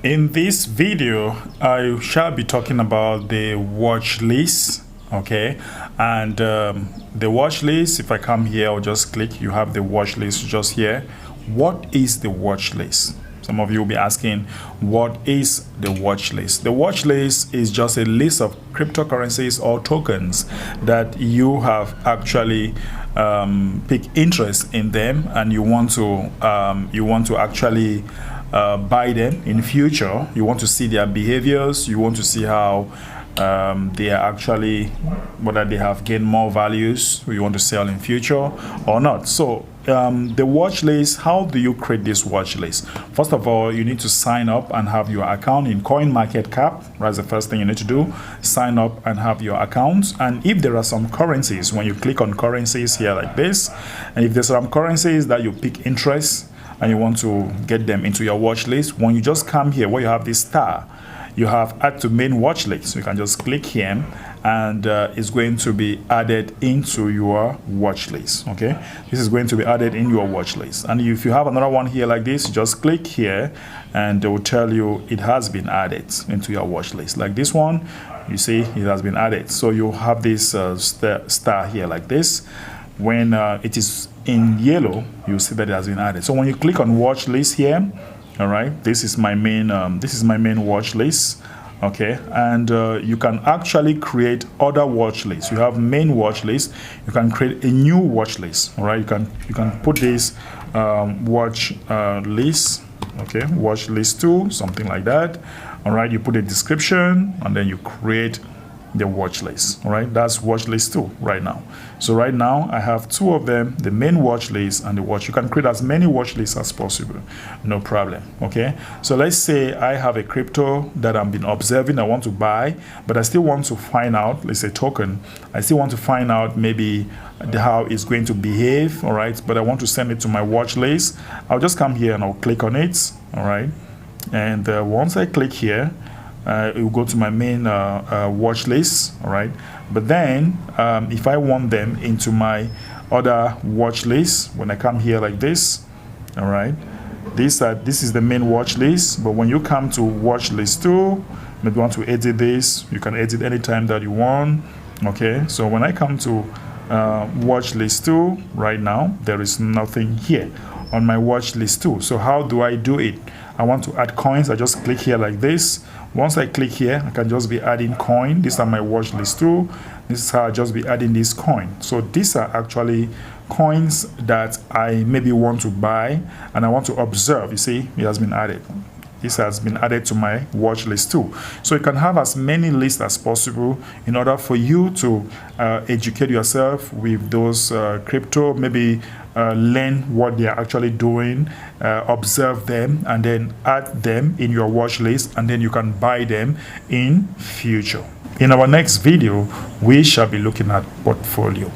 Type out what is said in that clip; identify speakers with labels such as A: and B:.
A: In this video, I shall be talking about the watch list. Okay, and the watch list, if I come here, I'll just click, you have the watch list just here. What is the watch list? Some of you will be asking, what is the watch list? The watch list is just a list of cryptocurrencies or tokens that you have actually picked interest in them, and you want to actually buy them in future. You want to see their behaviors, you want to see how they are actually, whether they have gained more values, or you want to sell in future or not. So the watch list, how do you create this watch list? First of all, you need to sign up and have your account in Coinmarketcap. That's the first thing you need to do. Sign up and have your account. And if there are some currencies, when you click on currencies here like this, and if there's some currencies that you pick interest and you want to get them into your watch list, when you just come here where you have this star, you have add to main watch list. So you can just click here and it's going to be added into your watch list. Okay, this is going to be added in your watch list. And if you have another one here like this, just click here and they will tell you it has been added into your watch list. Like this one, you see it has been added. So you have this star here like this. When it is in yellow, you see that it has been added. So when you click on watch list here, all right, this is my main watch list. Okay, and you can actually create other watch lists. You have main watch list, you can create a new watch list. All right, you can put this watch list, okay, watch list 2, something like that. All right, you put a description and then you create the watch list. All right, that's watch list 2 right now. So right now I have 2 of them, the main watch list and the watch. You can create as many watch lists as possible, no problem. Okay, so let's say I have a crypto that I've been observing, I want to buy, but I still want to find out, let's say token, I still want to find out maybe how it's going to behave. All right, but I want to send it to my watch list. I'll just come here and I'll click on it. All right, and once I click here, it will go to my main watch list. All right, but then if I want them into my other watch list, when I come here like this, all right, this is the main watch list. But when you come to watch list 2, maybe you want to edit this, you can edit anytime that you want. Okay, so when I come to watch list 2 right now, there is nothing here on my watch list 2. So how do I do it? I want to add coins. I just click here like this. Once I click here, I can just be adding coin. These are my watch list 2. This is how I just be adding this coin. So these are actually coins that I maybe want to buy and I want to observe. You see, it has been added. This has been added to my watch list too. So you can have as many lists as possible in order for you to educate yourself with those crypto, maybe learn what they are actually doing, observe them, and then add them in your watch list, and then you can buy them in future. In our next video, we shall be looking at portfolio.